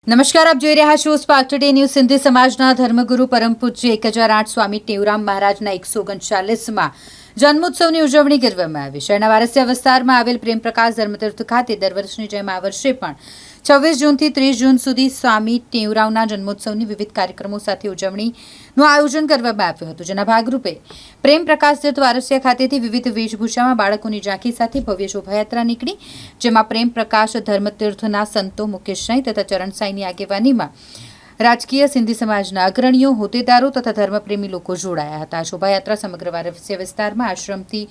નમસ્કાર, આપ જોઈ રહ્યા છો સ્પાર્ક ટુડે ન્યૂઝ। સિંધી સમાજના ધર્મગુરુ પરમ પૂજ્ય 1008 સ્વામી ટેવરામ મહારાજના 139માં જન્મોત્સવની ઉજવણી કરવામાં આવી। શહેરના વારસિયા વિસ્તારમાં આવેલ પ્રેમ પ્રકાશ ધર્મતીર્થ ખાતે દર વર્ષની જેમ આ વર્ષે પણ 26 જૂનથી 30 જૂન સુધી સ્વામી ટેવરામના જન્મોત્સવની વિવિધ કાર્યક્રમો સાથે ઉજવણીનું આયોજન કરવામાં આવ્યું હતું, જેના ભાગરૂપે પ્રેમ પ્રકાશ તીર્થ વારસિયા ખાતેથી વિવિધ વેશભૂષામાં બાળકોની ઝાંખી સાથે ભવ્ય શોભાયાત્રા નીકળી, જેમાં પ્રેમ પ્રકાશ ધર્મતીર્થના સંતો મુકેશ સાંઈ તથા ચરણ સાંઈની આગેવાનીમાં રાજકીય સિંધી સમાજના અગ્રણીઓ, હોદ્દેદારો તથા ધર્મપ્રેમી લોકો જોડાયા હતા। શોભાયાત્રા સમગ્ર વારસિયા વિસ્તારમાં આશ્રમથી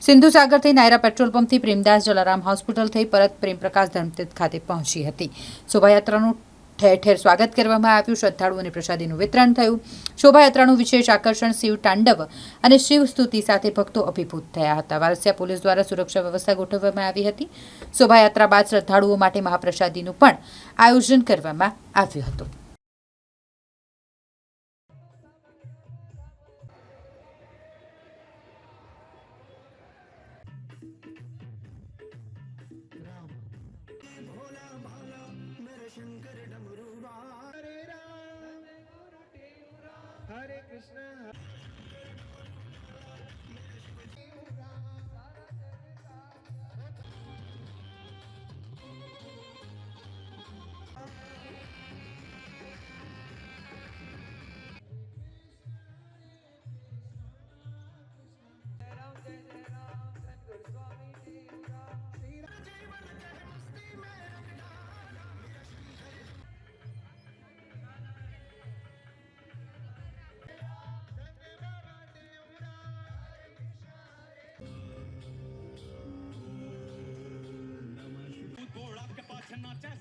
સિંધુ સાગર થઈ નાયરા પેટ્રોલ પંપથી પ્રેમદાસ જલારામ હોસ્પિટલ થઈ પરત પ્રેમ પ્રકાશ ધર્મતીર્થ ખાતે પહોંચી હતી। શોભાયાત્રાનું ઠેર ઠેર સ્વાગત કરવામાં આવ્યું, શ્રદ્ધાળુઓને પ્રસાદીનું વિતરણ થયું। શોભાયાત્રાનું વિશેષ આકર્ષણ શિવ તાંડવ અને શિવ સ્તુતિ સાથે ભક્તો અભિભૂત થયા હતા। વારસિયા પોલીસ દ્વારા સુરક્ષા વ્યવસ્થા ગોઠવવામાં આવી હતી। શોભાયાત્રા બાદ શ્રદ્ધાળુઓ માટે મહાપ્રસાદીનું પણ આયોજન કરવામાં આવ્યું હતું। हरे कृष्ण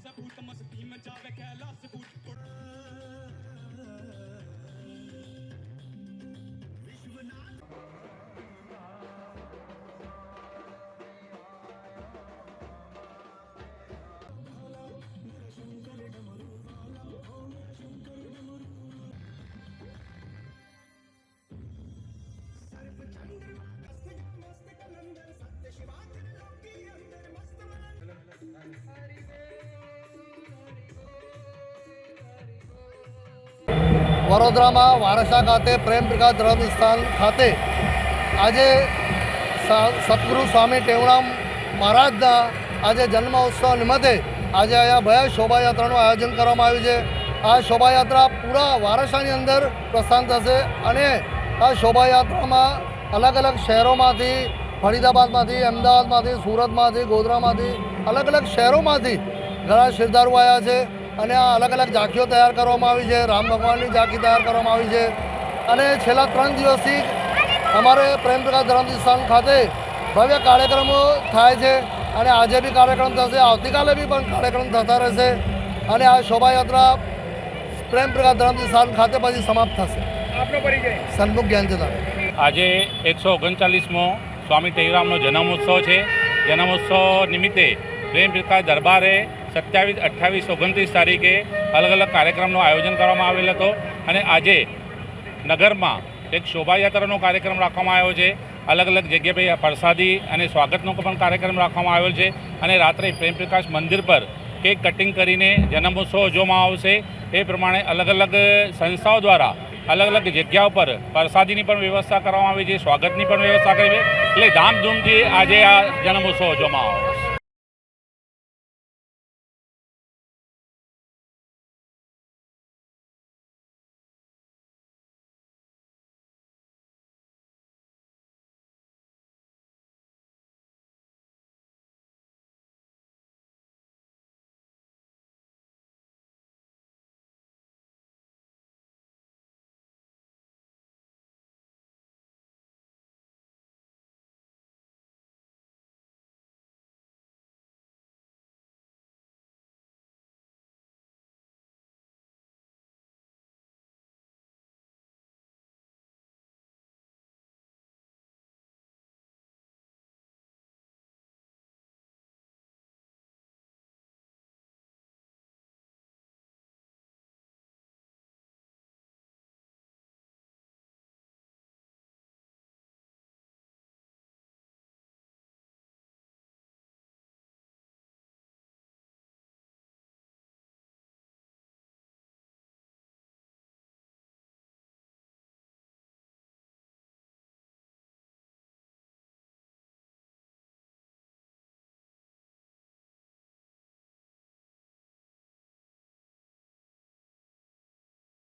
सबूत मस्ती में जावे कैलाश सबूत વડોદરામાં વારસા ખાતે પ્રેમ પ્રકાશ ધર્મસ્થાન ખાતે આજે સતગુરુ સ્વામી ટેવરામ મહારાજના આજે જન્મોત્સવ નિમિત્તે આજે અહીંયા ભવ્ય શોભાયાત્રાનું આયોજન કરવામાં આવ્યું છે। આ શોભાયાત્રા પૂરા વારસાની અંદર પ્રસ્થાન થશે અને આ શોભાયાત્રામાં અલગ અલગ શહેરોમાંથી, ફરીદાબાદમાંથી, અમદાવાદમાંથી, સુરતમાંથી, ગોધરામાંથી, અલગ અલગ શહેરોમાંથી ઘણા શ્રદ્ધાળુઓ આવ્યા છે અને આ અલગ અલગ ઝાંખીઓ તૈયાર કરવામાં આવી છે। રામ ભગવાનની ઝાંખી તૈયાર કરવામાં આવી છે અને છેલ્લા 3 દિવસથી અમારે પ્રેમ પ્રકાશ ધર્મસ્થાન ખાતે ભવ્ય કાર્યક્રમો થાય છે અને આજે બી કાર્યક્રમ થશે, આવતીકાલે બી પણ કાર્યક્રમ થતા રહેશે અને આ શોભાયાત્રા પ્રેમ પ્રકાશ ધર્મસ્થાન ખાતે પછી સમાપ્ત થશે। આપનો પરિચય? સન્મુખ જ્ઞાનચંદ્ર। આજે 139મો સ્વામી ટેવરામનો જન્મોત્સવ છે। જન્મોત્સવ નિમિત્તે પ્રેમ પ્રકાશ દરબારે 27, 28, 29 તારીખે અલગ અલગ કાર્યક્રમનું આયોજન કરવામાં આવેલ હતો અને આજે નગરમાં એક શોભાયાત્રાનો કાર્યક્રમ રાખવામાં આવ્યો છે। અલગ અલગ જગ્યાએ પ્રસાદી અને સ્વાગતનો પણ કાર્યક્રમ રાખવામાં આવેલ છે અને રાત્રે પ્રેમ પ્રકાશ મંદિર પર કેક કટિંગ કરીને જન્મોત્સવ ઉજવવામાં આવશે। એ પ્રમાણે અલગ અલગ સંસ્થાઓ દ્વારા અલગ અલગ જગ્યાઓ પર પ્રસાદીની પણ વ્યવસ્થા કરવામાં આવી છે, સ્વાગતની પણ વ્યવસ્થા કરી છે, એટલે ધામધૂમથી આજે આ જન્મોત્સવ ઉજવવામાં આવશે।